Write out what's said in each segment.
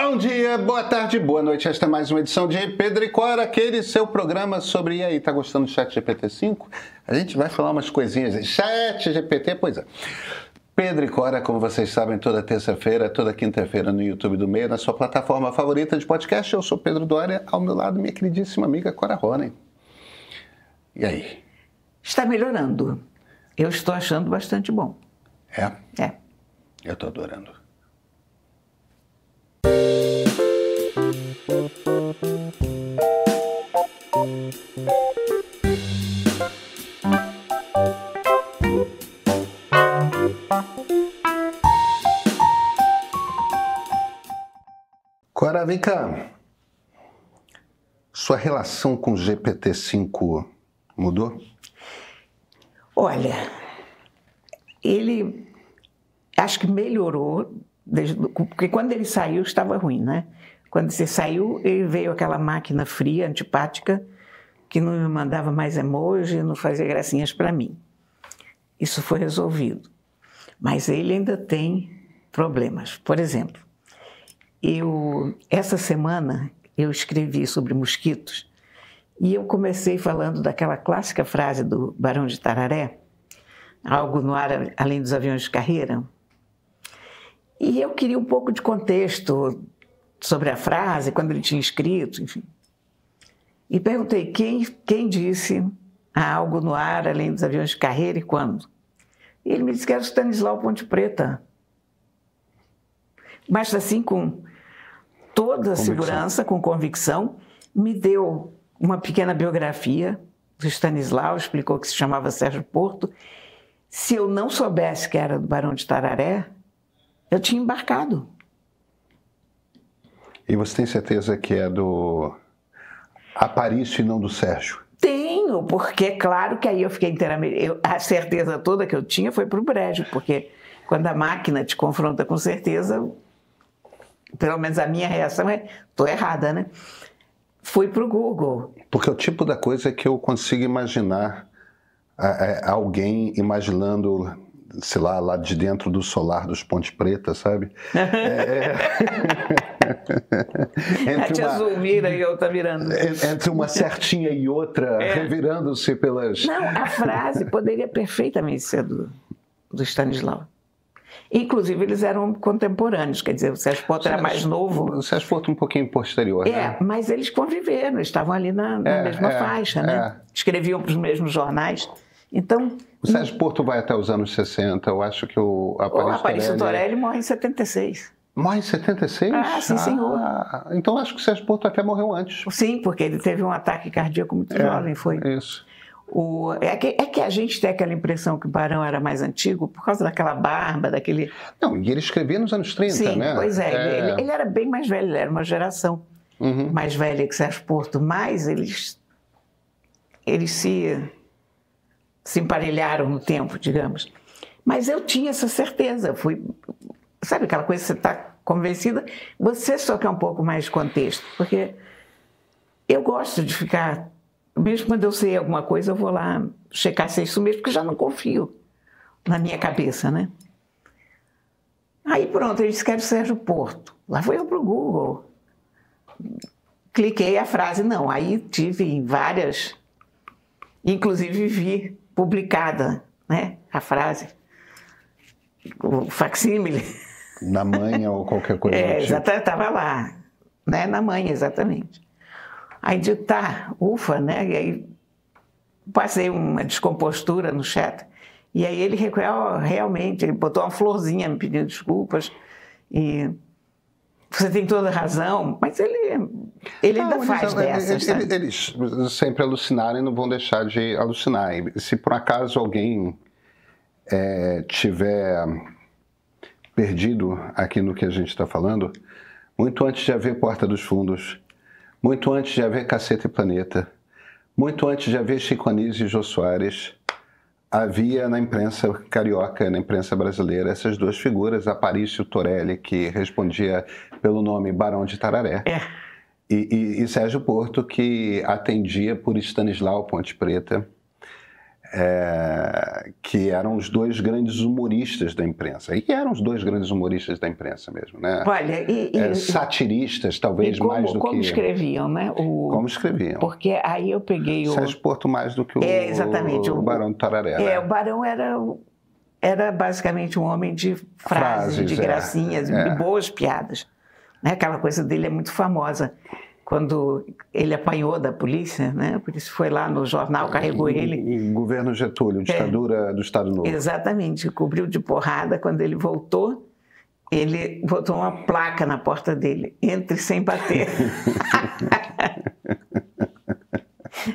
Bom dia, boa tarde, boa noite. Esta é mais uma edição de Pedro e Cora, aquele seu programa sobre... E aí, tá gostando do ChatGPT 5? A gente vai falar umas coisinhas aí. ChatGPT, pois é. Pedro e Cora, como vocês sabem, toda terça-feira, toda quinta-feira no YouTube do Meio, na sua plataforma favorita de podcast. Eu sou Pedro Doria, ao meu lado minha queridíssima amiga Cora Ronen. E aí? Está melhorando. Eu estou achando bastante bom. É? É. Eu estou adorando. Cora, vem cá. Sua relação com o GPT-5 mudou? Olha, ele acho que melhorou, porque quando ele saiu estava ruim, né? Quando você saiu, ele veio aquela máquina fria, antipática, que não me mandava mais emoji, não fazia gracinhas para mim. Isso foi resolvido. Mas ele ainda tem problemas. Por exemplo, essa semana eu escrevi sobre mosquitos e eu comecei falando daquela clássica frase do Barão de Tararé, algo no ar além dos aviões de carreira. E eu queria um pouco de contexto sobre a frase, quando ele tinha escrito, enfim. E perguntei quem disse há algo no ar além dos aviões de carreira e quando. E ele me disse que era o Stanislau Ponte Preta. Mas assim, com toda a segurança, com convicção, me deu uma pequena biografia do Stanislau, explicou que se chamava Sérgio Porto. Se eu não soubesse que era do Barão de Tararé, eu tinha embarcado. E você tem certeza que é do Aparício e não do Sérgio? Tenho, porque é claro que aí eu fiquei inteiramente... a certeza toda que eu tinha foi para o brejo, porque quando a máquina te confronta com certeza, pelo menos a minha reação é, estou errada, né? Fui para o Google. Porque é o tipo da coisa que eu consigo imaginar alguém imaginando, sei lá de dentro do solar dos Ponte Preta, sabe? A tia Zulmira e eu tá virando. Entre uma certinha e outra, revirando-se pelas... Não, a frase poderia perfeitamente ser do Stanislau. Inclusive, eles eram contemporâneos, quer dizer, o Sérgio Porto era mais novo. O Sérgio Porto um pouquinho posterior, né? Mas eles conviveram, estavam ali na mesma faixa, né? Escreviam para os mesmos jornais. Então... O Sérgio Porto vai até os anos 60, eu acho que o Aparício Torelli morre em 76. Morre em 76? Ah, sim, senhor. Então acho que o Sérgio Porto até morreu antes. Sim, porque ele teve um ataque cardíaco muito jovem, foi. Isso. É que a gente tem aquela impressão que o Barão era mais antigo por causa daquela barba, daquele... Não, e ele escrevia nos anos 30, sim, né? Pois é. Ele era bem mais velho, ele era uma geração mais velha que Sérgio Porto, mas eles se emparelharam no tempo, digamos. Mas eu tinha essa certeza, sabe aquela coisa que você está convencida? Você só quer um pouco mais de contexto, porque eu gosto de ficar... Mesmo quando eu sei alguma coisa, eu vou lá checar se é isso mesmo, porque eu já não confio na minha cabeça, né? Aí pronto, ele disse que era o Sérgio Porto. Lá fui eu para o Google. Cliquei a frase, não. Aí tive em várias, inclusive vi publicada, né? A frase, o facsímile. Na manha ou qualquer coisa do tipo. Exatamente, estava lá, né? Na manha, exatamente. Aí disse, tá, ufa, né? E aí passei uma descompostura no chat. E aí ele reconheceu, realmente, ele botou uma florzinha me pedindo desculpas. E você tem toda a razão, mas ele ainda faz dessas. Eles sempre alucinaram e não vão deixar de alucinar. E se por acaso alguém tiver perdido aqui no que a gente está falando, muito antes de haver Porta dos Fundos, muito antes de haver Caceta e Planeta, muito antes de haver Chico Anísio e Jô Soares, havia na imprensa carioca, na imprensa brasileira, essas duas figuras, Aparício Torelli, que respondia pelo nome Barão de Tararé, e Sérgio Porto, que atendia por Stanislau Ponte Preta. que eram os dois grandes humoristas da imprensa. E eram os dois grandes humoristas da imprensa mesmo, né? Olha, satiristas, talvez mais do que... Como escreviam, né? Como escreviam. Porque aí eu peguei o... Sérgio Porto mais do que exatamente, o Barão de Tararé, né? O Barão era basicamente um homem de frases de gracinhas, de boas piadas. Né? Aquela coisa dele é muito famosa. Quando ele apanhou da polícia, né? A polícia foi lá no jornal, carregou ele. Governo Getúlio, ditadura do Estado Novo. Exatamente, cobriu de porrada. Quando ele voltou, ele botou uma placa na porta dele: entre sem bater.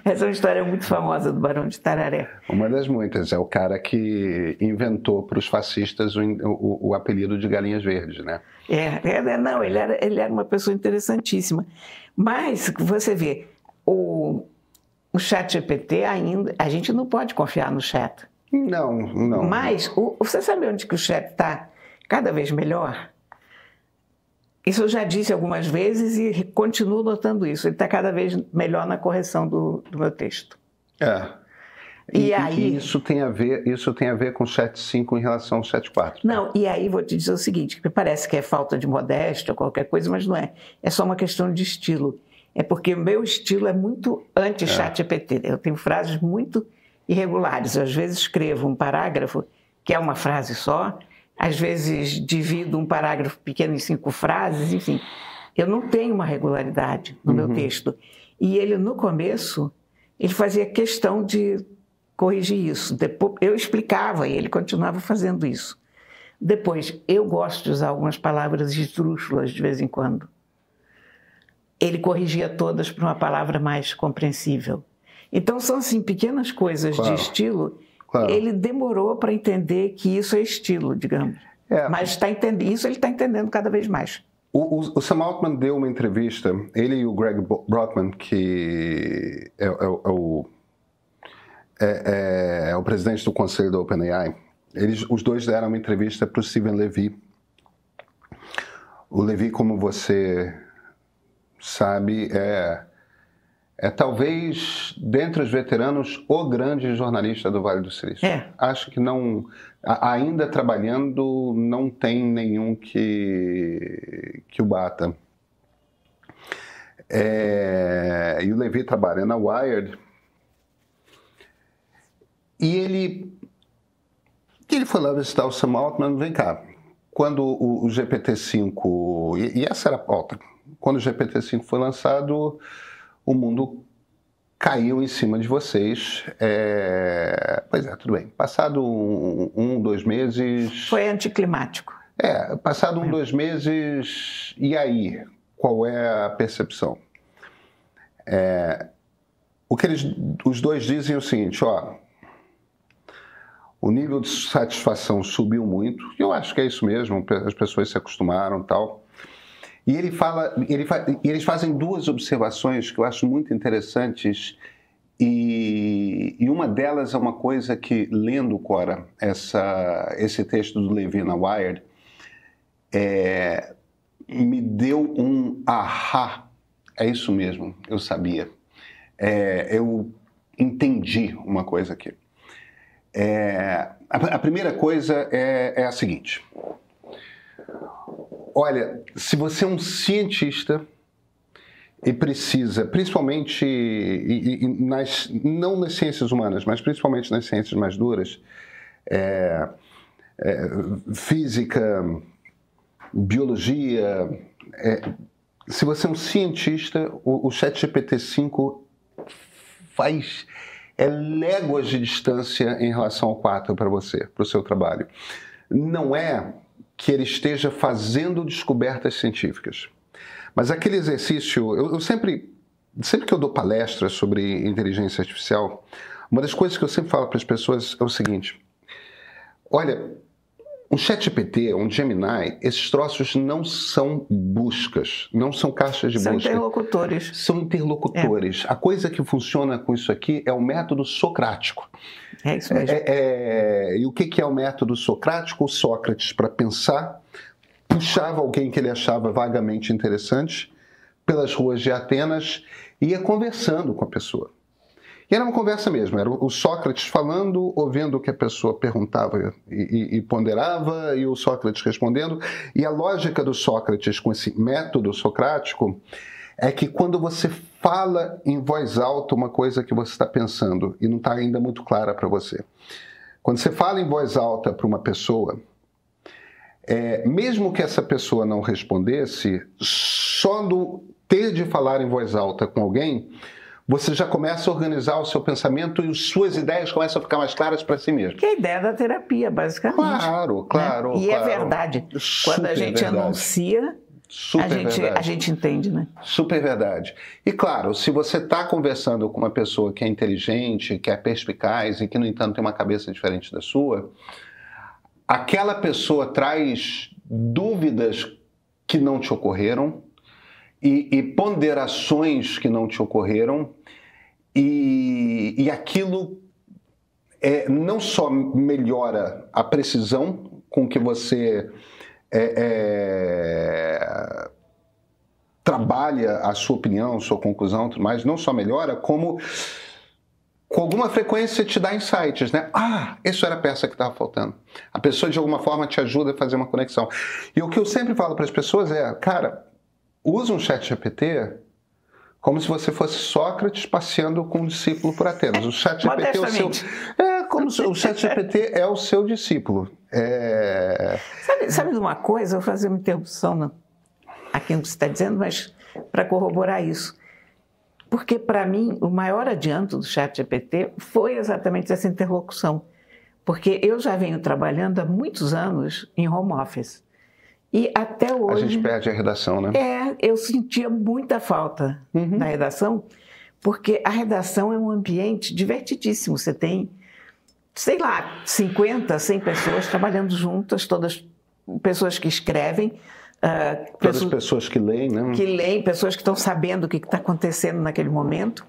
Essa é uma história muito famosa do Barão de Tararé. Uma das muitas. É o cara que inventou para os fascistas o apelido de Galinhas Verdes, né? Não, ele era uma pessoa interessantíssima. Mas, você vê, o ChatGPT ainda... A gente não pode confiar no chat. Não. Mas, você sabe onde que o chat está cada vez melhor? Isso eu já disse algumas vezes e continuo notando isso. Ele está cada vez melhor na correção do meu texto. E aí... Isso tem a ver com o Chat 5 em relação ao Chat 4. Não, e aí vou te dizer o seguinte, que parece que é falta de modéstia ou qualquer coisa, mas não é. É só uma questão de estilo. É porque o meu estilo é muito anti-ChatGPT. Eu tenho frases muito irregulares. Eu, às vezes, escrevo um parágrafo, que é uma frase só, às vezes divido um parágrafo pequeno em 5 frases, enfim. Eu não tenho uma regularidade no meu texto. E ele, no começo, ele fazia questão de corrigir isso. Depois, eu explicava e ele continuava fazendo isso. Depois, eu gosto de usar algumas palavras esdrúxulas de vez em quando. Ele corrigia todas para uma palavra mais compreensível. Então, são assim, pequenas coisas de estilo. Claro. Ele demorou para entender que isso é estilo, digamos. Mas isso ele está entendendo cada vez mais. O Sam Altman deu uma entrevista, ele e o Greg Brockman, que é o presidente do conselho da OpenAI, os dois deram uma entrevista para o Steven Levy. O Levy, como você sabe, é talvez, dentre os veteranos, o grande jornalista do Vale do Silício. Acho que não, ainda trabalhando, não tem nenhum que o bata. E o Levy trabalha na Wired. E ele foi lá visitar o Sam Altman, vem cá, quando o GPT-5, e essa era a pauta, quando o GPT-5 foi lançado, o mundo caiu em cima de vocês. Pois é, tudo bem. Passado 2 meses... Foi anticlimático. Passado 2 meses, e aí? Qual é a percepção? O que os dois dizem é o seguinte, o nível de satisfação subiu muito, e eu acho que é isso mesmo, as pessoas se acostumaram e tal. E eles fazem 2 observações que eu acho muito interessantes, e uma delas é uma coisa que, lendo, Cora, esse texto do Levy na Wired, me deu um ahá. É isso mesmo, eu sabia. Eu entendi uma coisa aqui. A primeira coisa é a seguinte. Olha, se você é um cientista e precisa, principalmente, não nas ciências humanas, mas principalmente nas ciências mais duras, física, biologia, se você é um cientista, o ChatGPT-5 faz léguas de distância em relação ao 4 para você, para o seu trabalho. Não é que ele esteja fazendo descobertas científicas, mas aquele exercício, eu sempre que eu dou palestras sobre inteligência artificial, uma das coisas que eu sempre falo para as pessoas é o seguinte: olha, um ChatGPT, um Gemini, esses troços não são buscas, não são caixas de busca. São interlocutores. São interlocutores. A coisa que funciona com isso aqui é o método socrático. É isso mesmo. E o que é o método socrático? O Sócrates, para pensar, puxava alguém que ele achava vagamente interessante pelas ruas de Atenas e ia conversando com a pessoa. E era uma conversa mesmo, era o Sócrates falando, ouvindo o que a pessoa perguntava e ponderava, e o Sócrates respondendo. E a lógica do Sócrates com esse método socrático é que quando você fala em voz alta uma coisa que você está pensando e não está ainda muito clara para você, quando você fala em voz alta para uma pessoa, mesmo que essa pessoa não respondesse, só no ter de falar em voz alta com alguém, você já começa a organizar o seu pensamento e as suas ideias começam a ficar mais claras para si mesmo. Que é a ideia da terapia, basicamente. Claro, claro. Né? E claro. é verdade. Quando a gente anuncia, a gente entende, né? Super verdade. E claro, se você está conversando com uma pessoa que é inteligente, que é perspicaz e que, no entanto, tem uma cabeça diferente da sua, aquela pessoa traz dúvidas que não te ocorreram e ponderações que não te ocorreram, e aquilo não só melhora a precisão com que você trabalha a sua opinião, sua conclusão, tudo mais, não só melhora, como com alguma frequência te dá insights, né? Ah, isso era a peça que estava faltando. A pessoa, de alguma forma, te ajuda a fazer uma conexão. E o que eu sempre falo para as pessoas é, cara, usa um ChatGPT como se você fosse Sócrates passeando com um discípulo por Atenas. O ChatGPT o ChatGPT é o seu discípulo. Sabe de uma coisa? Eu vou fazer uma interrupção aqui no que você está dizendo, mas para corroborar isso. Porque, para mim, o maior adianto do ChatGPT foi exatamente essa interlocução. Porque eu já venho trabalhando há muitos anos em home office. E até hoje... A gente perde a redação, né? Eu sentia muita falta da redação, porque a redação é um ambiente divertidíssimo. Você tem, sei lá, 50, 100 pessoas trabalhando juntas, todas pessoas que escrevem, todas as pessoas que leem, né? Que leem, pessoas que estão sabendo o que está acontecendo naquele momento,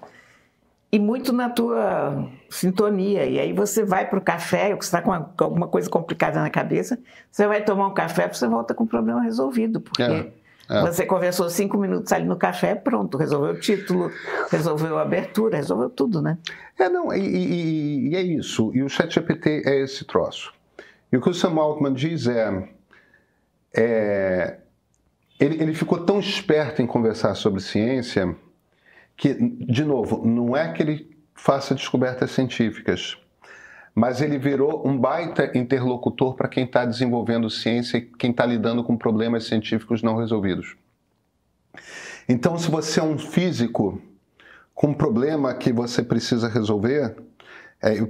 e muito na tua sintonia. E aí você vai para o café, ou você está com alguma coisa complicada na cabeça, você vai tomar um café, você volta com o problema resolvido, porque você conversou 5 minutos ali no café, pronto, resolveu o título, resolveu a abertura, resolveu tudo, né? E é isso. E o ChatGPT é esse troço. E o que o Sam Altman diz ele ficou tão esperto em conversar sobre ciência que, de novo, não é que ele faça descobertas científicas, mas ele virou um baita interlocutor para quem está desenvolvendo ciência e quem está lidando com problemas científicos não resolvidos. Então, se você é um físico com um problema que você precisa resolver,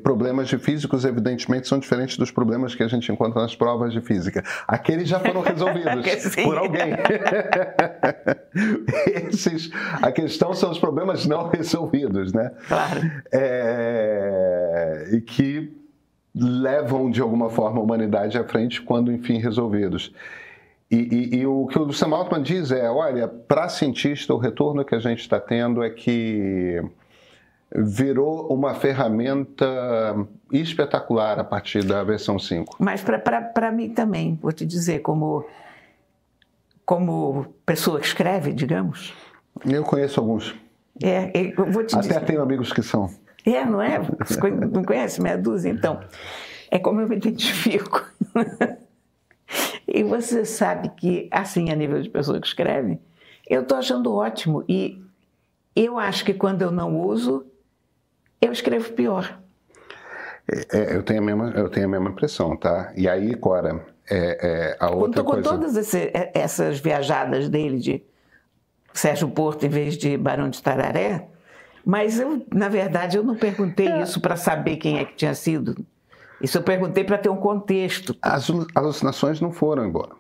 problemas de físicos, evidentemente, são diferentes dos problemas que a gente encontra nas provas de física. Aqueles já foram resolvidos por alguém. A questão são os problemas não resolvidos, né? Claro. E que levam, de alguma forma, a humanidade à frente quando, enfim, resolvidos. E o que o Sam Altman diz olha, para cientista, o retorno que a gente está tendo é que virou uma ferramenta espetacular a partir da versão 5. Mas para mim também, vou te dizer, como pessoa que escreve, digamos. Eu conheço alguns. Eu vou te dizer. Até tenho amigos que são. Não é? Você não conhece meia dúzia? Então, é como eu me identifico. E você sabe que, assim, a nível de pessoa que escreve, eu estou achando ótimo. E eu acho que quando eu não uso, eu escrevo pior. Eu tenho a mesma impressão, tá? E aí, Cora, a outra coisa... Com todas essas viajadas dele de Sérgio Porto em vez de Barão de Tararé, mas na verdade, eu não perguntei isso para saber quem é que tinha sido. Isso eu perguntei para ter um contexto. As alucinações não foram embora.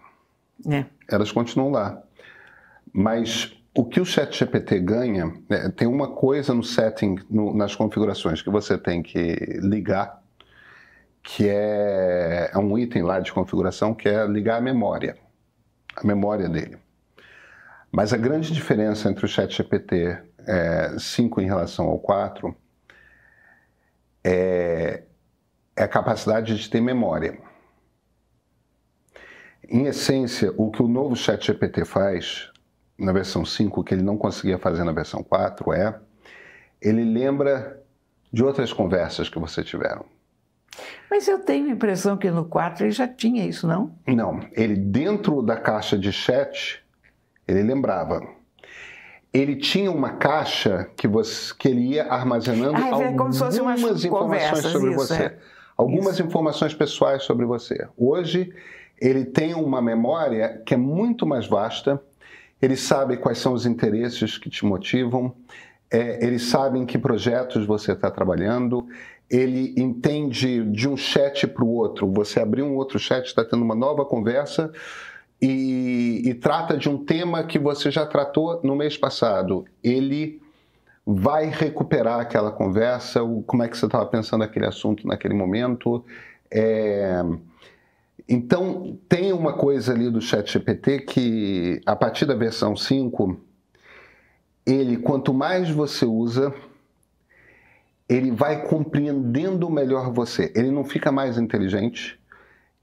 Elas continuam lá. Mas o que o ChatGPT ganha, tem uma coisa no setting, nas configurações que você tem que ligar, que é um item lá de configuração, que é ligar a memória dele. Mas a grande diferença entre o ChatGPT 5 em relação ao 4 é a capacidade de ter memória. Em essência, o que o novo ChatGPT faz na versão 5, que ele não conseguia fazer na versão 4, ele lembra de outras conversas que você tiveram. Mas eu tenho a impressão que no 4 ele já tinha isso, não? Não, ele dentro da caixa de chat, ele lembrava. Ele tinha uma caixa que ele ia armazenando algumas informações sobre você. Algumas informações pessoais sobre você. Hoje, ele tem uma memória que é muito mais vasta. Ele sabe quais são os interesses que te motivam. Ele sabe em que projetos você está trabalhando. Ele entende de um chat para o outro. Você abriu um outro chat, está tendo uma nova conversa e trata de um tema que você já tratou no mês passado. Ele vai recuperar aquela conversa, como é que você estava pensando naquele assunto naquele momento. Então, tem uma coisa ali do ChatGPT que, a partir da versão 5, quanto mais você usa, ele vai compreendendo melhor você. Ele não fica mais inteligente,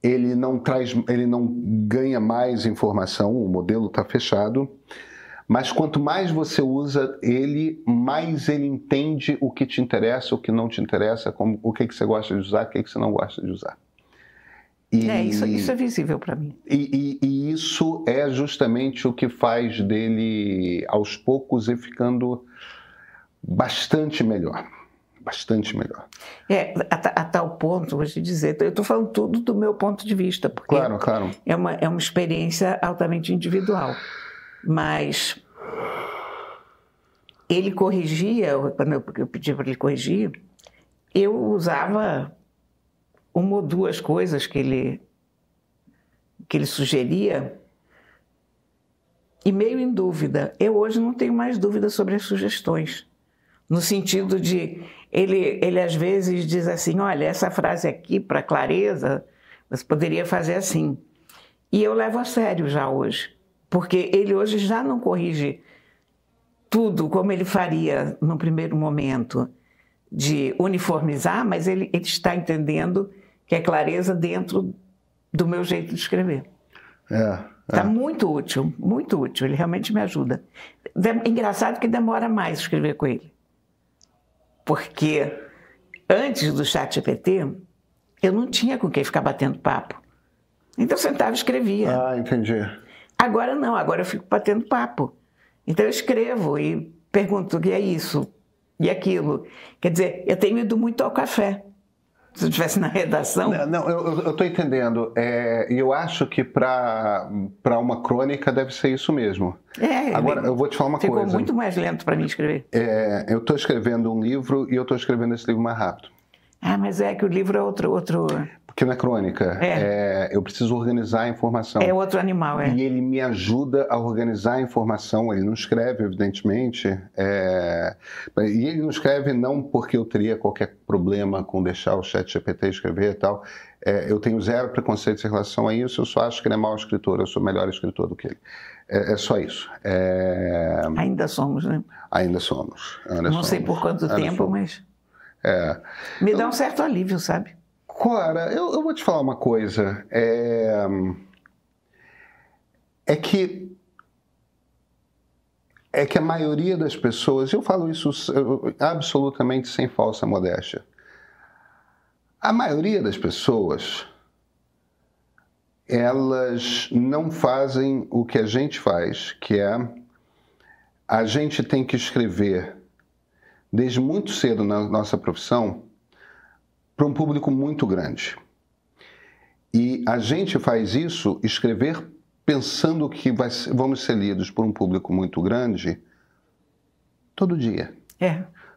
ele não ganha mais informação, o modelo está fechado, mas quanto mais você usa ele, mais ele entende o que te interessa, o que não te interessa, o que você gosta de usar, o que você não gosta de usar. Isso é visível para mim. E isso é justamente o que faz dele, aos poucos, ir ficando bastante melhor. Bastante melhor. A tal ponto, vou te dizer, eu estou falando tudo do meu ponto de vista, porque claro. É uma experiência altamente individual. Mas ele corrigia, quando eu pedi para ele corrigir, eu usava uma ou duas coisas que ele sugeria e meio em dúvida. Eu hoje não tenho mais dúvida sobre as sugestões. No sentido de, ele às vezes diz assim, olha, essa frase aqui, para clareza, você poderia fazer assim. E eu levo a sério já hoje, porque ele hoje já não corrige tudo como ele faria no primeiro momento de uniformizar, mas ele está entendendo que é clareza dentro do meu jeito de escrever. Está muito útil, ele realmente me ajuda. Engraçado que demora mais escrever com ele. Porque antes do ChatGPT, eu não tinha com quem ficar batendo papo. Então eu sentava e escrevia. Ah, entendi. Agora não, agora eu fico batendo papo. Então eu escrevo e pergunto, e é isso? E aquilo? Quer dizer, eu tenho ido muito ao café. Se eu estivesse na redação... Não, eu estou entendendo. E eu acho que para uma crônica deve ser isso mesmo. Agora, eu vou te falar uma coisa. Ficou muito mais lento para mim escrever. Eu estou escrevendo um livro e eu estou escrevendo esse livro mais rápido. Mas é que o livro é outro... Porque na crônica, eu preciso organizar a informação. É outro animal, E ele me ajuda a organizar a informação. Ele não escreve, evidentemente. E ele não escreve não porque eu teria qualquer problema com deixar o ChatGPT escrever e tal. Eu tenho zero preconceito em relação a isso. Eu só acho que ele é mau escritor. Eu sou melhor escritor do que ele. É só isso. Ainda somos, né? Ainda somos. Não sei por quanto tempo, mas... Me dá um certo alívio, sabe? Cora, eu vou te falar uma coisa. É que a maioria das pessoas, eu falo isso absolutamente sem falsa modéstia, a maioria das pessoas, elas não fazem o que a gente faz, que é a gente tem que escrever desde muito cedo na nossa profissão para um público muito grande. E a gente faz isso, escrever pensando que vamos ser lidos por um público muito grande todo dia.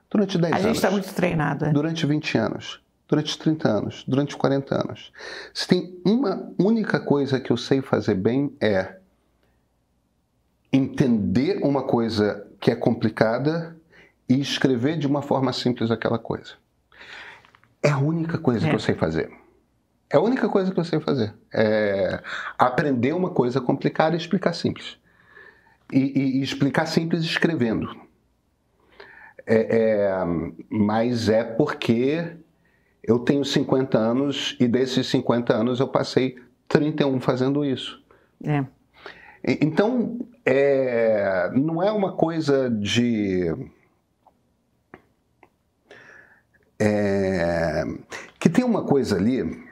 Durante 10 anos. A gente está muito treinado. Durante 20 anos. Durante 30 anos. Durante 40 anos. Se tem uma única coisa que eu sei fazer bem é entender uma coisa que é complicada e escrever de uma forma simples aquela coisa. É a única coisa que eu sei fazer. É a única coisa que eu sei fazer. É aprender uma coisa complicada e explicar simples. E explicar simples escrevendo. Mas é porque eu tenho 50 anos e desses 50 anos eu passei 31 fazendo isso. Então, não é uma coisa de... que tem uma coisa ali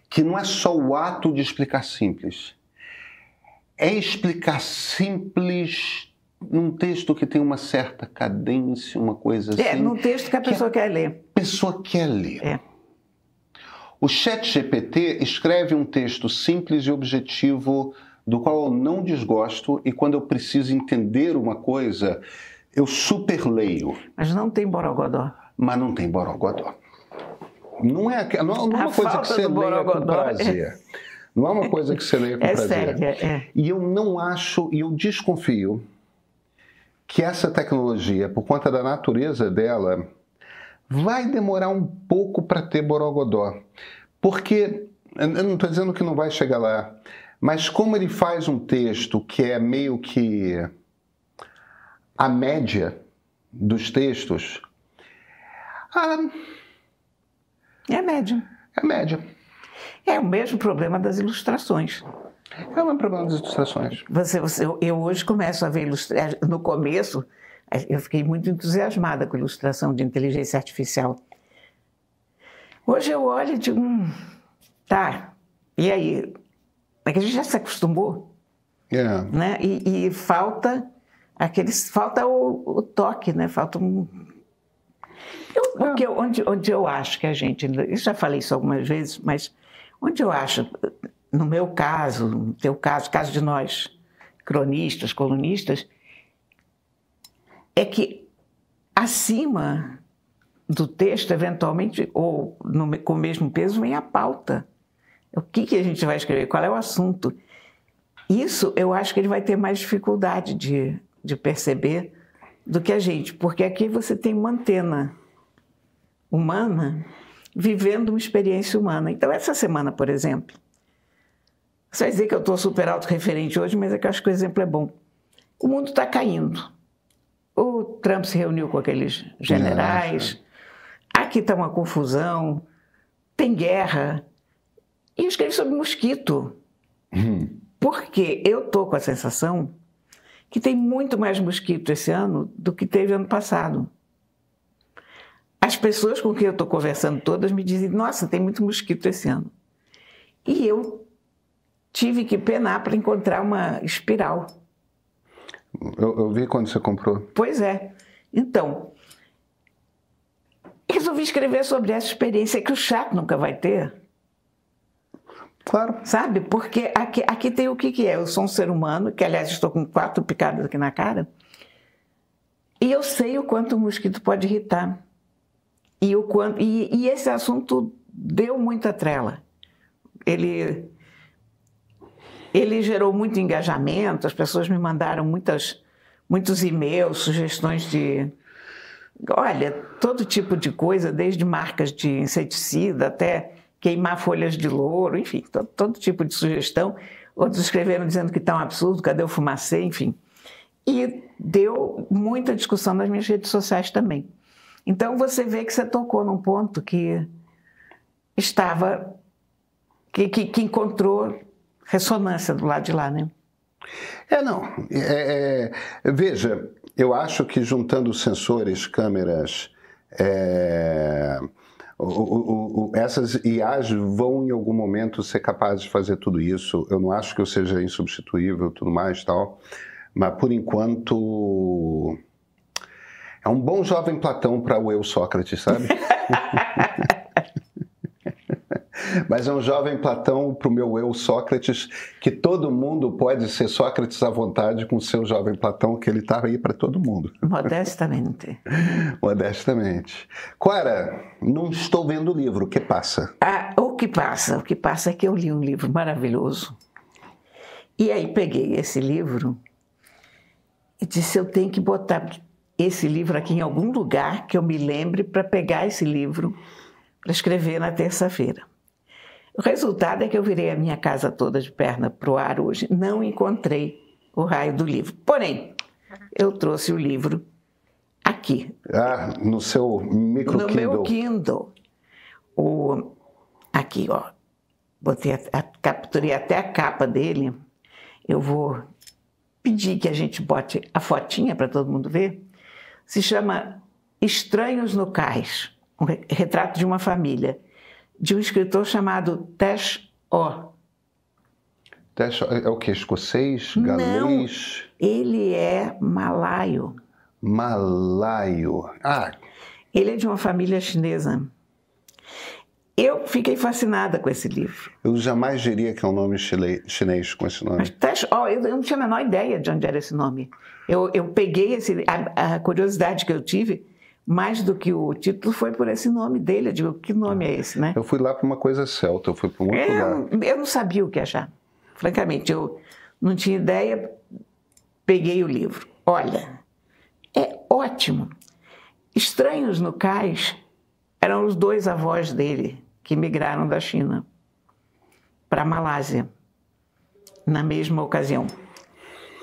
que não é só o ato de explicar simples. É explicar simples num texto que tem uma certa cadência, uma coisa assim. Num texto que a pessoa quer ler. A pessoa quer ler. É. O ChatGPT escreve um texto simples e objetivo, do qual eu não desgosto, e quando eu preciso entender uma coisa, eu super leio. Mas não tem borogodó. Mas não tem borogodó. Não é uma coisa que você leia com prazer. Não é uma coisa que você leia com prazer. Sério, E eu não acho, e eu desconfio, que essa tecnologia, por conta da natureza dela, vai demorar um pouco para ter borogodó. Porque, eu não estou dizendo que não vai chegar lá, mas como ele faz um texto que é meio que a média dos textos, é média. É média. É o mesmo problema das ilustrações. É o mesmo problema das ilustrações. Eu hoje começo a ver ilustrações. No começo, eu fiquei muito entusiasmada com a ilustração de inteligência artificial. Hoje eu olho e digo, tá, e aí? É que a gente já se acostumou, né? E falta o toque, né? Falta um... Onde eu acho que a gente... Eu já falei isso algumas vezes, mas onde eu acho, no meu caso, no teu caso, caso de nós, cronistas, colunistas, é que acima do texto, eventualmente, ou com o mesmo peso, vem a pauta. O que a gente vai escrever? Qual é o assunto? Isso eu acho que ele vai ter mais dificuldade de perceber do que a gente, porque aqui você tem uma antena humana vivendo uma experiência humana. Então, essa semana, por exemplo, você vai dizer que eu estou super autorreferente hoje, mas é que eu acho que o exemplo é bom. O mundo está caindo. O Trump se reuniu com aqueles generais, aqui está uma confusão, tem guerra. E eu escrevi sobre mosquito. Porque eu estou com a sensação que tem muito mais mosquito esse ano do que teve ano passado. As pessoas com quem eu estou conversando todas me dizem, nossa, tem muito mosquito esse ano. E eu tive que penar para encontrar uma espiral. Eu vi quando você comprou. Pois é. Então, resolvi escrever sobre essa experiência que o chat nunca vai ter. Claro. Sabe? Porque aqui tem o que é. Eu sou um ser humano, que aliás estou com 4 picadas aqui na cara, e eu sei o quanto o mosquito pode irritar. E esse assunto deu muita trela. Ele gerou muito engajamento, as pessoas me mandaram muitos e-mails, sugestões de... Olha, todo tipo de coisa, desde marcas de inseticida até queimar folhas de louro, enfim, todo tipo de sugestão. Outros escreveram dizendo que está um absurdo, cadê o fumacê, enfim. E deu muita discussão nas minhas redes sociais também. Então você vê que você tocou num ponto que encontrou ressonância do lado de lá, né? Veja, eu acho que juntando sensores, câmeras, essas IAs vão em algum momento ser capazes de fazer tudo isso. Eu não acho que eu seja insubstituível, tudo mais, tal, mas por enquanto é um bom jovem Platão para o eu Sócrates, sabe? Mas é um jovem Platão para o meu eu Sócrates, que todo mundo pode ser Sócrates à vontade com o seu jovem Platão, que ele está aí para todo mundo. Modestamente. Modestamente. Cora, não estou vendo o livro, o que passa? O que passa é que eu li um livro maravilhoso. E aí peguei esse livro e disse, eu tenho que botar esse livro aqui em algum lugar que eu me lembre para pegar esse livro para escrever na terça-feira. O resultado é que eu virei a minha casa toda de perna para o ar hoje, não encontrei o raio do livro. Porém, eu trouxe o livro aqui. No seu micro Kindle. No meu Kindle. Aqui, ó. Capturei até a capa dele. Eu vou pedir que a gente bote a fotinha para todo mundo ver. Se chama Estranhos no Cais, um retrato de uma família, de um escritor chamado Tesh O. Tesh é o que? Escocês? Galês? Não, ele é malaio. Malaio. Ele é de uma família chinesa. Eu fiquei fascinada com esse livro. Eu jamais diria que é um nome chinês com esse nome. Mas Tesh O, eu não tinha a menor ideia de onde era esse nome. Eu peguei a curiosidade que eu tive, mais do que o título, foi por esse nome dele. Eu digo, que nome é esse, né? Eu fui lá para uma coisa celta, eu fui para um outro lugar. Eu não sabia o que achar. Francamente, eu não tinha ideia, peguei o livro. Olha, é ótimo. Estranhos no Cais eram os 2 avós dele que migraram da China para a Malásia, na mesma ocasião.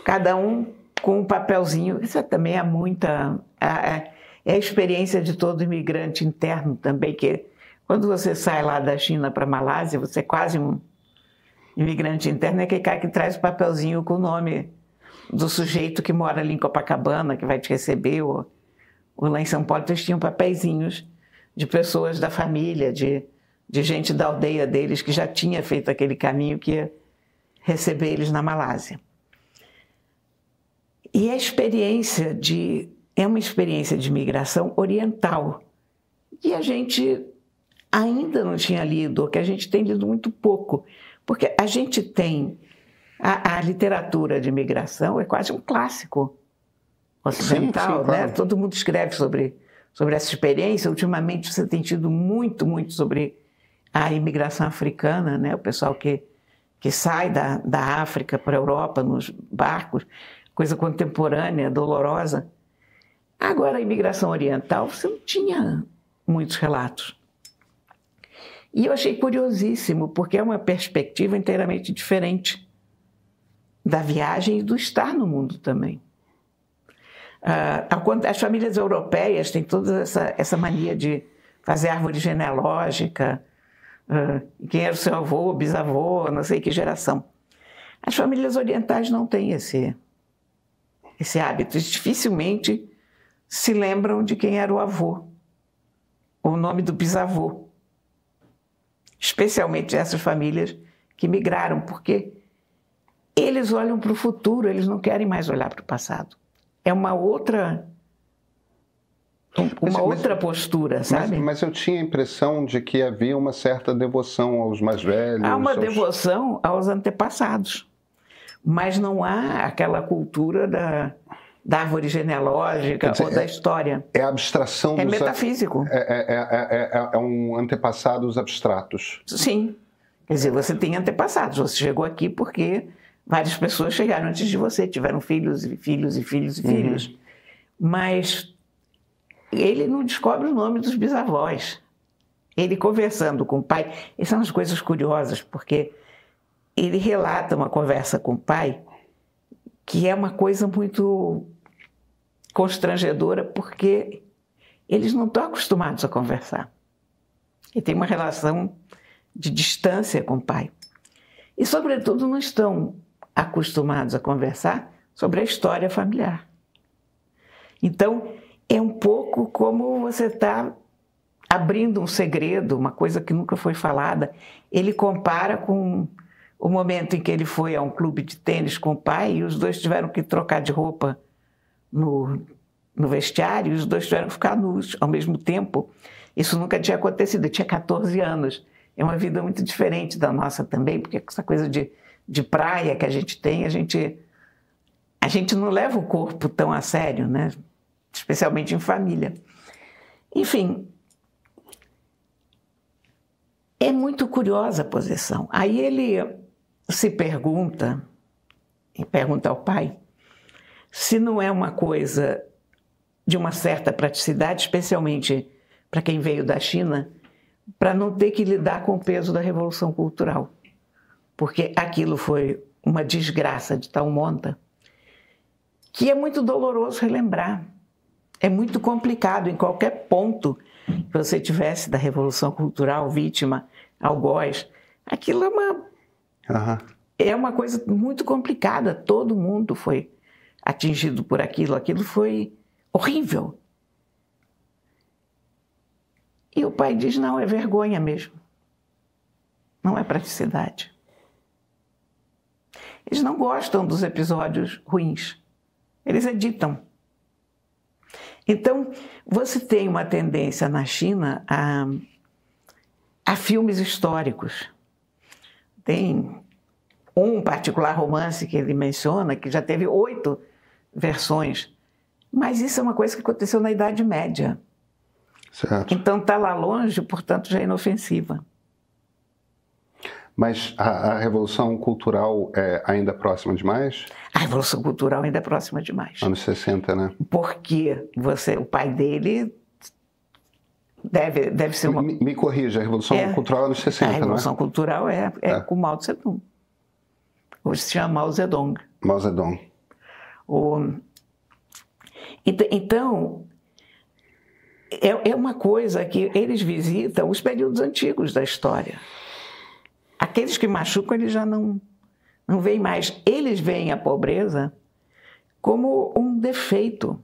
Cada um com um papelzinho. Isso também é muita... É a experiência de todo imigrante interno também, que quando você sai lá da China para a Malásia, você é quase um imigrante interno, é aquele cara que traz o papelzinho com o nome do sujeito que mora ali em Copacabana, que vai te receber, ou lá em São Paulo eles tinham papeizinhos de pessoas da família, de gente da aldeia deles que já tinha feito aquele caminho que ia receber eles na Malásia. E a experiência é uma experiência de migração oriental. E a gente ainda não tinha lido, ou que a gente tem lido muito pouco, porque a gente tem a literatura de migração, é quase um clássico ocidental, sim, claro. né? Todo mundo escreve sobre essa experiência. Ultimamente você tem tido muito sobre a imigração africana, né? O pessoal que sai da África para a Europa nos barcos, coisa contemporânea, dolorosa. Agora, a imigração oriental, você não tinha muitos relatos. E eu achei curiosíssimo, porque é uma perspectiva inteiramente diferente da viagem e do estar no mundo também. As famílias europeias têm toda essa mania de fazer árvore genealógica, quem era o seu avô, bisavô, não sei que geração. As famílias orientais não têm esse hábito. Eles dificilmente se lembram de quem era o avô, ou o nome do bisavô. Especialmente essas famílias que migraram, porque eles olham para o futuro, eles não querem mais olhar para o passado. É uma outra postura, sabe? Mas eu tinha a impressão de que havia uma certa devoção aos mais velhos. Há uma devoção aos antepassados, mas não há aquela cultura da árvore genealógica ou da história. É a abstração dos... É metafísico. É um antepassados abstratos. Sim. Quer dizer, você tem antepassados. Você chegou aqui porque várias pessoas chegaram antes de você, tiveram filhos e filhos e filhos e filhos. Mas ele não descobre o nome dos bisavós. Ele conversando com o pai... Essas são as coisas curiosas, porque ele relata uma conversa com o pai que é uma coisa muito constrangedora, porque eles não estão acostumados a conversar. E tem uma relação de distância com o pai. E, sobretudo, não estão acostumados a conversar sobre a história familiar. Então, é um pouco como você está abrindo um segredo, uma coisa que nunca foi falada. Ele compara com o momento em que ele foi a um clube de tênis com o pai e os dois tiveram que trocar de roupa no vestiário e os dois tiveram que ficar nus ao mesmo tempo. Isso nunca tinha acontecido, eu tinha 14 anos. É uma vida muito diferente da nossa também, porque essa coisa de praia que a gente tem, a gente não leva o corpo tão a sério, né? Especialmente em família. Enfim, é muito curiosa a posição. Aí ele se pergunta ao pai, se não é uma coisa de uma certa praticidade, especialmente para quem veio da China, para não ter que lidar com o peso da Revolução Cultural. Porque aquilo foi uma desgraça de tal monta que é muito doloroso relembrar. É muito complicado em qualquer ponto que você tivesse da Revolução Cultural, vítima, algoz. Aquilo é uma coisa muito complicada. Todo mundo foi atingido por aquilo. Aquilo foi horrível. E o pai diz, não, é vergonha mesmo. Não é praticidade. Eles não gostam dos episódios ruins. Eles editam. Então, você tem uma tendência na China a filmes históricos. Tem um particular romance que ele menciona, que já teve 8 versões. Mas isso é uma coisa que aconteceu na Idade Média. Certo. Então está lá longe, portanto já é inofensiva. Mas a Revolução Cultural é ainda próxima demais? A Revolução Cultural ainda é próxima demais. Anos 60, né? Porque o pai dele deve ser uma... Me corrija, a Revolução Cultural é anos 60, A Revolução não é? Cultural é com Mao Tse-tung. Hoje se chama Mao Zedong. Mao Zedong. Então, é uma coisa que eles visitam os períodos antigos da história. Aqueles que machucam, eles já não veem mais. Eles veem a pobreza como um defeito.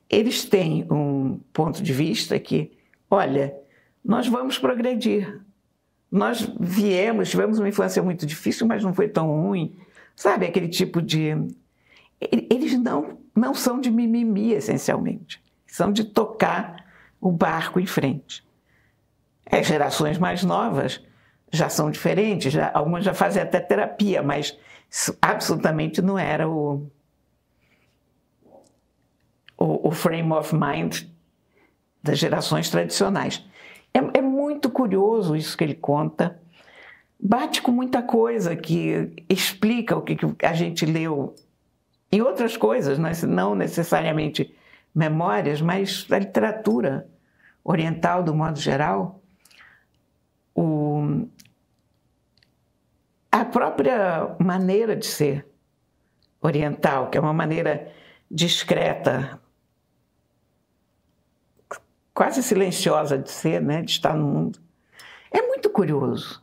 Eles têm um ponto de vista que, olha, nós vamos progredir. Nós tivemos uma infância muito difícil, mas não foi tão ruim. Sabe, aquele tipo de... Eles não são de mimimi, essencialmente. São de tocar o barco em frente. As gerações mais novas já são diferentes, algumas já fazem até terapia, mas absolutamente não era o frame of mind das gerações tradicionais. É muito curioso isso que ele conta, bate com muita coisa que explica o que a gente leu em outras coisas, não necessariamente memórias, mas a literatura oriental, do modo geral. A própria maneira de ser oriental, que é uma maneira discreta, quase silenciosa de ser, né, de estar no mundo, é muito curioso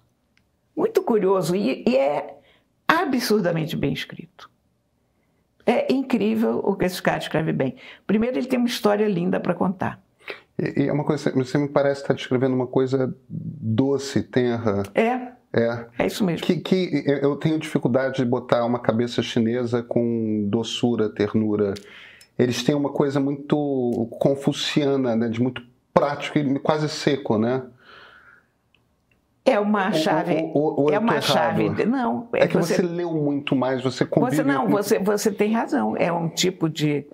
e é absurdamente bem escrito. É incrível o que esse cara escreve bem. Primeiro, ele tem uma história linda para contar. E é uma coisa, você me parece estar descrevendo uma coisa doce, tenra. É isso mesmo. Que eu tenho dificuldade de botar uma cabeça chinesa com doçura, ternura. Eles têm uma coisa muito confuciana, né, de muito prático e quase seco, né? É uma chave. É uma chave. Não. É que você leu muito mais, você convive... Você tem razão. É um tipo de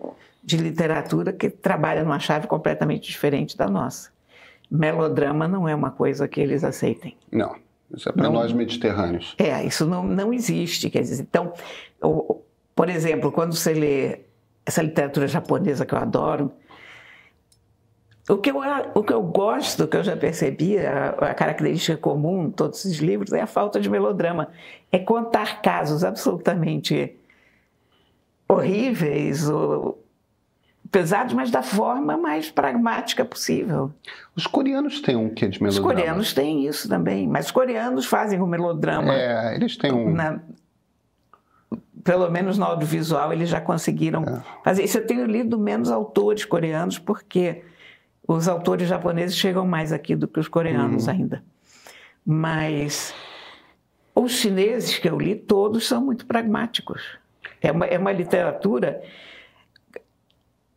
literatura que trabalha numa chave completamente diferente da nossa. Melodrama não é uma coisa que eles aceitem. Não. Isso é para nós mediterrâneos. Isso não existe. Quer dizer, então, por exemplo, quando você lê essa literatura japonesa que eu adoro, o que eu gosto, que eu já percebi, a característica comum em todos esses livros é a falta de melodrama. É contar casos absolutamente horríveis, pesados, mas da forma mais pragmática possível. Os coreanos têm um quê de melodrama? Os coreanos têm isso também, mas os coreanos fazem o melodrama. Eles têm um... Pelo menos no audiovisual eles já conseguiram fazer isso. Eu tenho lido menos autores coreanos, porque os autores japoneses chegam mais aqui do que os coreanos ainda. Mas os chineses que eu li, todos são muito pragmáticos. É uma literatura...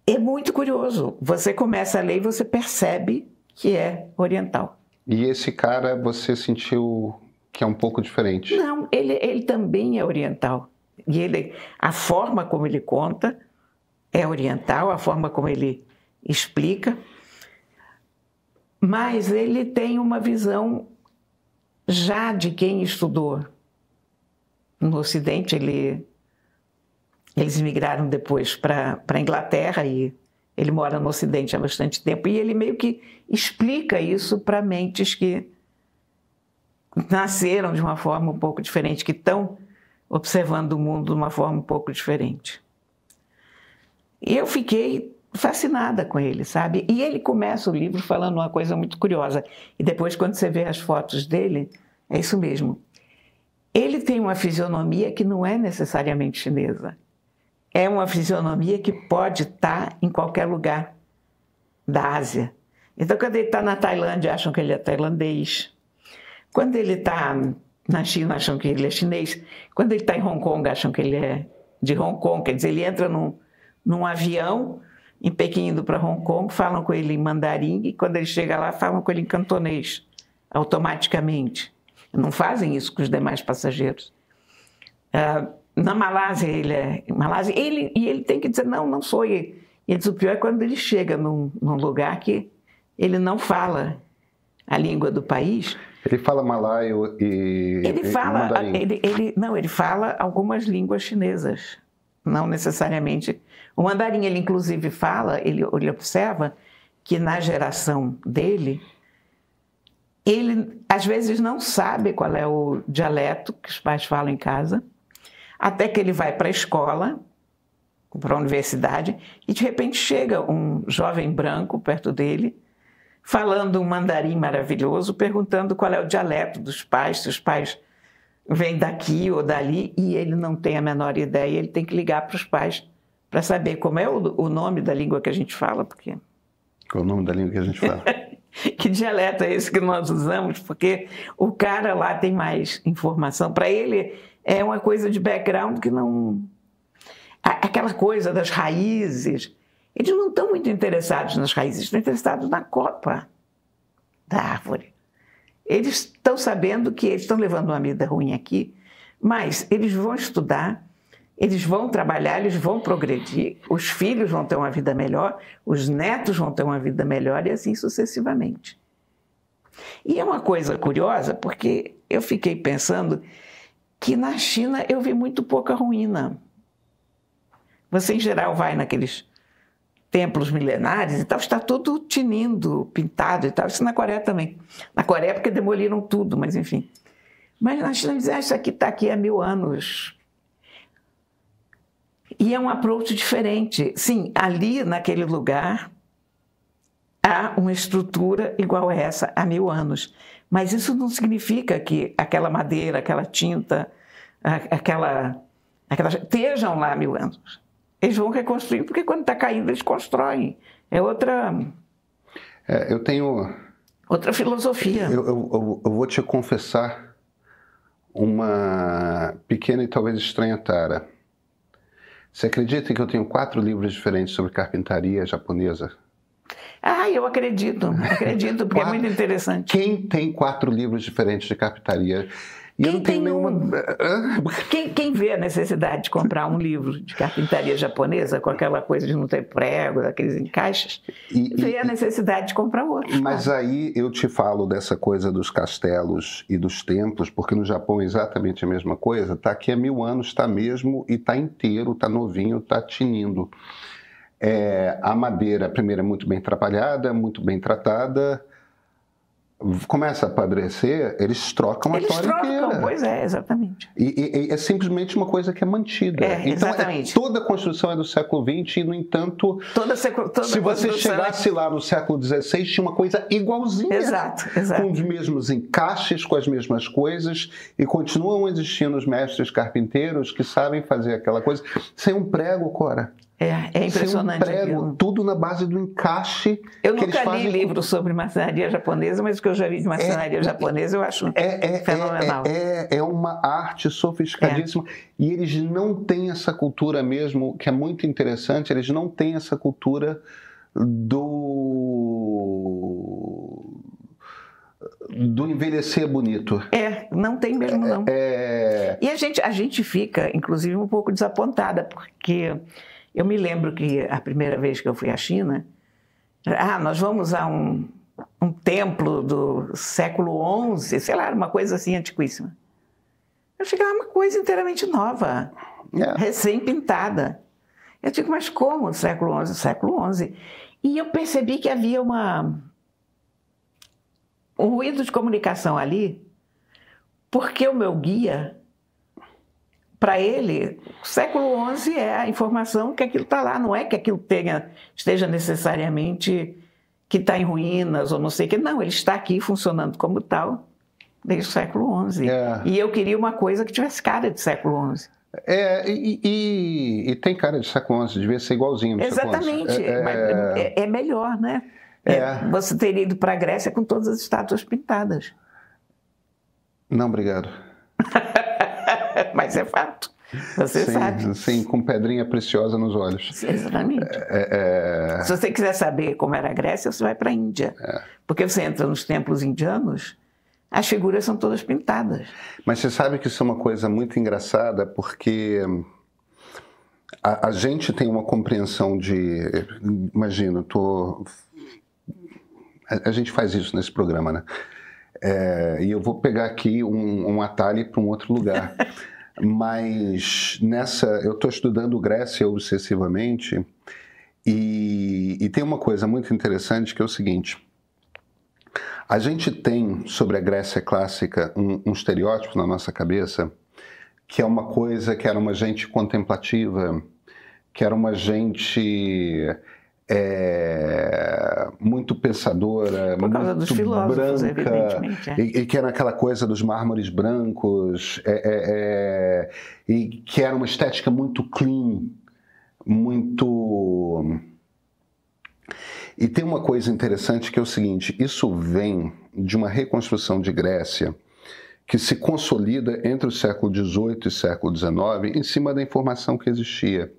É muito curioso. Você começa a ler e você percebe que é oriental. E esse cara, você sentiu que é um pouco diferente? Não, ele também é oriental. E a forma como ele conta é oriental, a forma como ele explica. Mas ele tem uma visão já de quem estudou. No Ocidente, eles migraram depois para a Inglaterra e ele mora no Ocidente há bastante tempo. E ele meio que explica isso para mentes que nasceram de uma forma um pouco diferente, que estão observando o mundo de uma forma um pouco diferente. E eu fiquei fascinada com ele, sabe? E ele começa o livro falando uma coisa muito curiosa. E depois, quando você vê as fotos dele, é isso mesmo. Ele tem uma fisionomia que não é necessariamente chinesa. É uma fisionomia que pode estar em qualquer lugar da Ásia. Então, quando ele está na Tailândia, acham que ele é tailandês. Quando ele está na China, acham que ele é chinês. Quando ele está em Hong Kong, acham que ele é de Hong Kong. Quer dizer, ele entra num avião em Pequim indo para Hong Kong, falam com ele em mandarim, e quando ele chega lá, falam com ele em cantonês, automaticamente. Não fazem isso com os demais passageiros. Na Malásia, ele tem que dizer, não sou ele. E o pior é quando ele chega num lugar que ele não fala a língua do país. Ele fala malaio e mandarim. Ele fala algumas línguas chinesas, não necessariamente. O mandarim, ele inclusive fala, ele observa que na geração dele, ele às vezes não sabe qual é o dialeto que os pais falam em casa, até que ele vai para a escola, para a universidade, e de repente chega um jovem branco perto dele, falando um mandarim maravilhoso, perguntando qual é o dialeto dos pais, se os pais vêm daqui ou dali, e ele não tem a menor ideia, ele tem que ligar para os pais para saber como é o nome da língua que a gente fala, porque... Qual é o nome da língua que a gente fala? Que dialeto é esse que nós usamos? Porque o cara lá tem mais informação. Para ele é uma coisa de background que não... Aquela coisa das raízes, eles não estão muito interessados nas raízes, estão interessados na copa da árvore. Eles estão sabendo que eles estão levando uma vida ruim aqui, mas eles vão estudar, eles vão trabalhar, eles vão progredir, os filhos vão ter uma vida melhor, os netos vão ter uma vida melhor e assim sucessivamente. E é uma coisa curiosa, porque eu fiquei pensando que na China eu vi muito pouca ruína. Você, em geral, vai naqueles templos milenares e tal, está tudo tinindo, pintado e tal. Isso na Coreia também. Na Coreia é porque demoliram tudo, mas enfim. Mas na China dizem, isso aqui está aqui há 1000 anos. E é um approach diferente. Sim, ali naquele lugar há uma estrutura igual a essa há 1000 anos. Mas isso não significa que aquela madeira, aquela tinta, aquela estejam lá há 1000 anos. Eles vão reconstruir, porque quando está caindo, eles constroem. É outra... eu tenho... Outra filosofia. Eu vou te confessar uma pequena e talvez estranha tara. Você acredita que eu tenho 4 livros diferentes sobre carpintaria japonesa? Eu acredito, porque é muito interessante. Quem tem 4 livros diferentes de carpintaria? E eu não tenho nenhuma... Quem vê a necessidade de comprar um livro de carpintaria japonesa, com aquela coisa de não ter prego, daqueles encaixes, vê a necessidade de comprar outro. Mas aí eu te falo dessa coisa dos castelos e dos templos, porque no Japão é exatamente a mesma coisa. Está aqui há 1000 anos, está mesmo, e está inteiro, está novinho, está tinindo. A madeira, primeiro, é muito bem trabalhada, muito bem tratada. Começa a apodrecer, eles trocam a história inteira. Pois é, exatamente. E é simplesmente uma coisa que é mantida. Então, exatamente. Toda a construção é do século XX e, no entanto, se você chegasse lá no século XVI, tinha uma coisa igualzinha. Exato. Com os mesmos encaixes, com as mesmas coisas, e continuam existindo os mestres carpinteiros que sabem fazer aquela coisa sem um prego, Cora. É impressionante. Sem um prego, tudo na base do encaixe. Eu nunca li livro sobre marcenaria japonesa, mas o que eu já vi de marcenaria japonesa eu acho fenomenal. É uma arte sofisticadíssima. E eles não têm essa cultura mesmo, que é muito interessante, eles não têm essa cultura do envelhecer bonito. Não tem mesmo, não. E a gente fica, inclusive, um pouco desapontada, porque... Eu me lembro que a primeira vez que eu fui à China, nós vamos a um templo do século XI, sei lá, uma coisa assim antiquíssima. Eu cheguei lá, uma coisa inteiramente nova, recém-pintada. Eu digo, mas como século XI? Século XI. E eu percebi que havia um ruído de comunicação ali, porque o meu guia... Para ele, o século XI é a informação que aquilo está lá, não é que aquilo esteja necessariamente que está em ruínas ou não sei o que. Não, ele está aqui funcionando como tal desde o século XI. E eu queria uma coisa que tivesse cara de século XI. E tem cara de século XI, devia ser igualzinho no século XI. Exatamente, é melhor, né? Você teria ido para a Grécia com todas as estátuas pintadas. Não, obrigado. Mas é fato. Você sabe. Sim, com pedrinha preciosa nos olhos. Exatamente. Se você quiser saber como era a Grécia, você vai para a Índia. Porque você entra nos templos indianos, as figuras são todas pintadas. Mas você sabe que isso é uma coisa muito engraçada, porque a gente tem uma compreensão de... Imagina, a gente faz isso nesse programa, né? E eu vou pegar aqui um atalho para um outro lugar. Mas eu estou estudando Grécia obsessivamente e tem uma coisa muito interessante que é o seguinte: a gente tem sobre a Grécia clássica um estereótipo na nossa cabeça que é uma coisa que era uma gente contemplativa, que era uma gente muito pensadora, por causa dos filósofos, branca, evidentemente. E que era aquela coisa dos mármores brancos, e que era uma estética muito clean, muito... E tem uma coisa interessante que é o seguinte: isso vem de uma reconstrução de Grécia que se consolida entre o século XVIII e o século XIX em cima da informação que existia.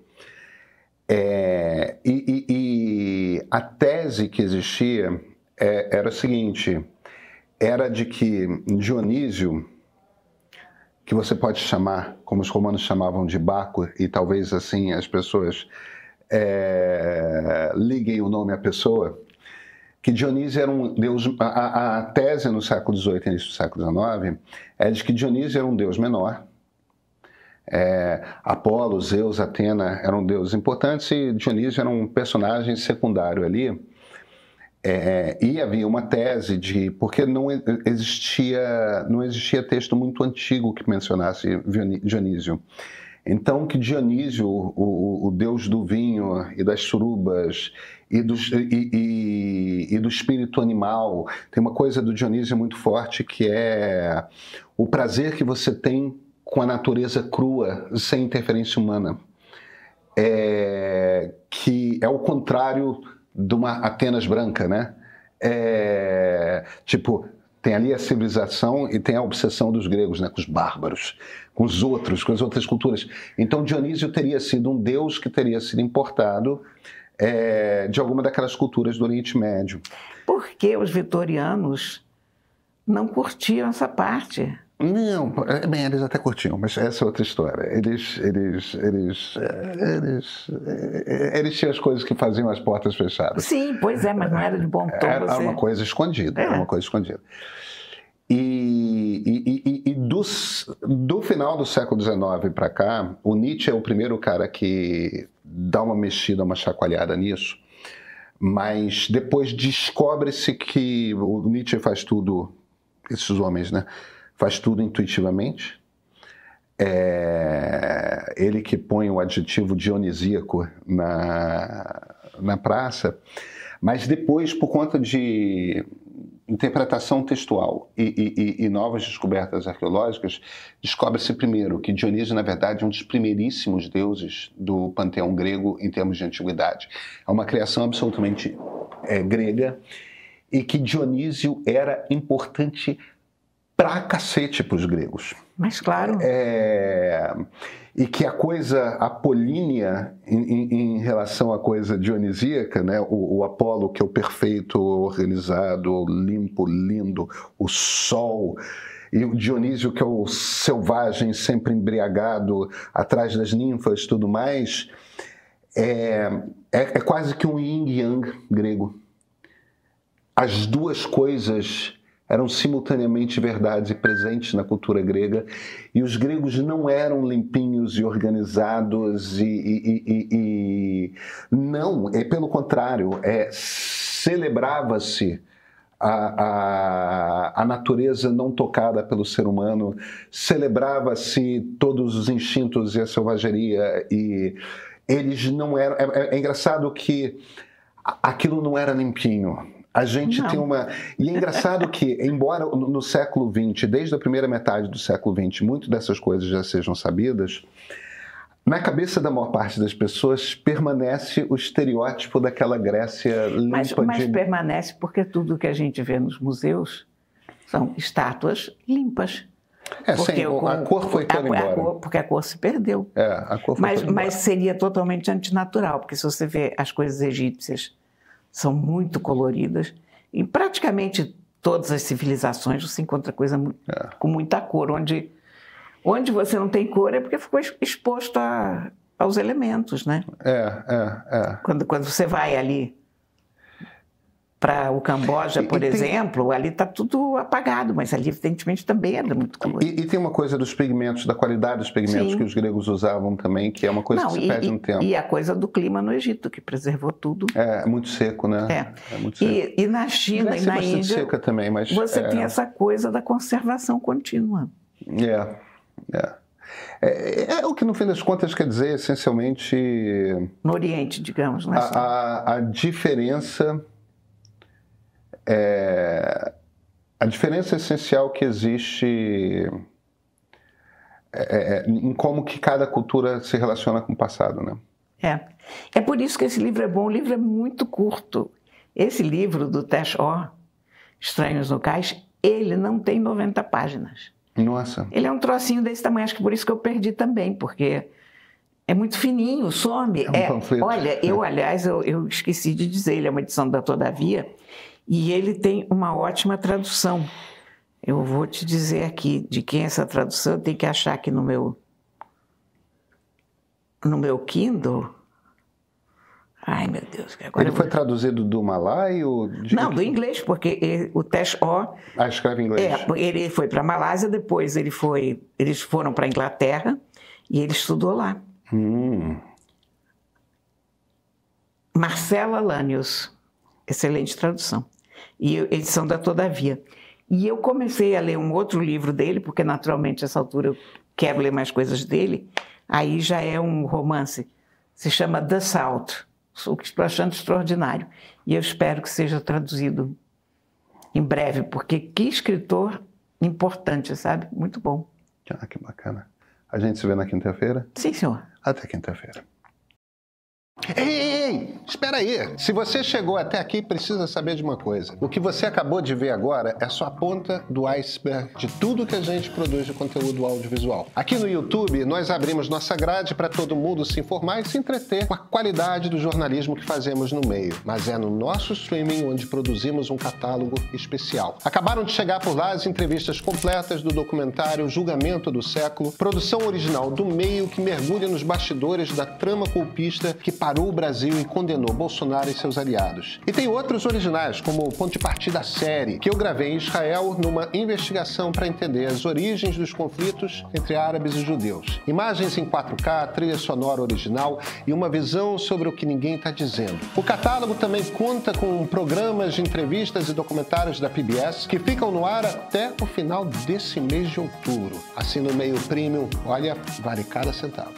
E a tese que existia era a seguinte: era de que Dionísio, que você pode chamar, como os romanos chamavam de Baco, e talvez assim as pessoas liguem o nome à pessoa, que Dionísio era um deus... A tese no século XVIII e início do século XIX é de que Dionísio era um deus menor. Apolo, Zeus, Atena eram deuses importantes e Dionísio era um personagem secundário ali. E havia uma tese de... Porque não existia texto muito antigo que mencionasse Dionísio. Então, que Dionísio, o deus do vinho e das surubas e do espírito animal, tem uma coisa do Dionísio muito forte que é o prazer que você tem com a natureza crua, sem interferência humana. Que é o contrário de uma Atenas branca, né? Tem ali a civilização e tem a obsessão dos gregos, né? Com os bárbaros, com os outros, com as outras culturas. Então Dionísio teria sido um deus que teria sido importado de alguma daquelas culturas do Oriente Médio. Por que os vitorianos não curtiam essa parte? Não, bem, eles até curtiam, mas essa é outra história. Eles tinham as coisas que faziam as portas fechadas. Sim, pois é, mas não era de bom tom. Era uma coisa escondida, era uma coisa escondida. E do final do século XIX para cá, o Nietzsche é o primeiro cara que dá uma mexida, uma chacoalhada nisso, mas depois descobre-se que o Nietzsche faz tudo, esses homens, né? Faz tudo intuitivamente. Ele que põe o adjetivo dionisíaco na praça, mas depois, por conta de interpretação textual e novas descobertas arqueológicas, descobre-se primeiro que Dionísio, na verdade, é um dos primeiríssimos deuses do panteão grego em termos de antiguidade. É uma criação absolutamente grega, e que Dionísio era importante pra cacete pros gregos. Mas claro. E que a coisa apolínea em relação à coisa dionisíaca, né? O Apolo, que é o perfeito, organizado, limpo, lindo, o sol, e o Dionísio, que é o selvagem, sempre embriagado, atrás das ninfas e tudo mais, é quase que um yin e yang grego. As duas coisas eram simultaneamente verdades e presentes na cultura grega, e os gregos não eram limpinhos e organizados não, pelo contrário, celebrava-se a natureza não tocada pelo ser humano, celebrava-se todos os instintos e a selvageria, e eles não eram... É engraçado que aquilo não era limpinho. A gente tem uma... E é engraçado que, embora no século XX, desde a primeira metade do século XX, muito dessas coisas já sejam sabidas, Na cabeça da maior parte das pessoas permanece o estereótipo daquela Grécia limpa mas permanece porque tudo que a gente vê nos museus são estátuas limpas. Sim, a cor foi toda embora. Porque a cor se perdeu. A cor foi toda embora. Mas seria totalmente antinatural, porque se você vê as coisas egípcias são muito coloridas, em praticamente todas as civilizações você encontra coisa com muita cor, onde você não tem cor é porque ficou exposto aos elementos, né? Quando você vai ali para o Camboja, por exemplo, ali está tudo apagado, mas ali evidentemente também era muito colorido. E tem uma coisa dos pigmentos, da qualidade dos pigmentos que os gregos usavam também, que é uma coisa que se perde no tempo. E a coisa do clima no Egito, que preservou tudo. É muito seco, né? É muito seco. E na China e na Índia, seca também, mas você tem essa coisa da conservação contínua. É o que, no fim das contas, quer dizer, essencialmente... No Oriente, digamos, né? A diferença... a diferença essencial que existe em como que cada cultura se relaciona com o passado, né? É por isso que esse livro é bom. O livro é muito curto. Esse livro do Tesh O, Estranhos no Cais, ele não tem 90 páginas. Nossa. Ele é um trocinho desse tamanho, acho que por isso que eu perdi também, porque é muito fininho, some. É um panfleto. Olha, aliás, eu esqueci de dizer, ele é uma edição da Todavia, e ele tem uma ótima tradução. Eu vou te dizer aqui de quem é essa tradução, eu tenho que achar aqui no meu Kindle. Ai, meu Deus. Agora ele foi traduzido do Malai? Não, do inglês, porque o Tesh O... escreve em inglês. Ele foi para a Malásia, depois eles foram para a Inglaterra e ele estudou lá. Marcela Lanius, excelente tradução. E edição da Todavia. E eu comecei a ler um outro livro dele, porque naturalmente nessa altura eu quero ler mais coisas dele. Aí já é um romance, se chama The Salt. O que estou achando extraordinário. E eu espero que seja traduzido em breve, porque que escritor importante, sabe? Muito bom. Que bacana. A gente se vê na quinta-feira? Sim, senhor. Até quinta-feira. Ei, espera aí. Se você chegou até aqui, precisa saber de uma coisa. O que você acabou de ver agora é só a ponta do iceberg de tudo que a gente produz de conteúdo audiovisual. Aqui no YouTube, nós abrimos nossa grade para todo mundo se informar e se entreter com a qualidade do jornalismo que fazemos no meio. Mas é no nosso streaming onde produzimos um catálogo especial. Acabaram de chegar por lá as entrevistas completas do documentário Julgamento do Século, produção original do meio que mergulha nos bastidores da trama golpista que parou o Brasil e condenou Bolsonaro e seus aliados. E tem outros originais, como o Ponto de Partida Série, que eu gravei em Israel numa investigação para entender as origens dos conflitos entre árabes e judeus. Imagens em 4K, trilha sonora original e uma visão sobre o que ninguém está dizendo. O catálogo também conta com programas de entrevistas e documentários da PBS que ficam no ar até o final desse mês de outubro. Assina o Meio Premium, olha, vale cada centavo.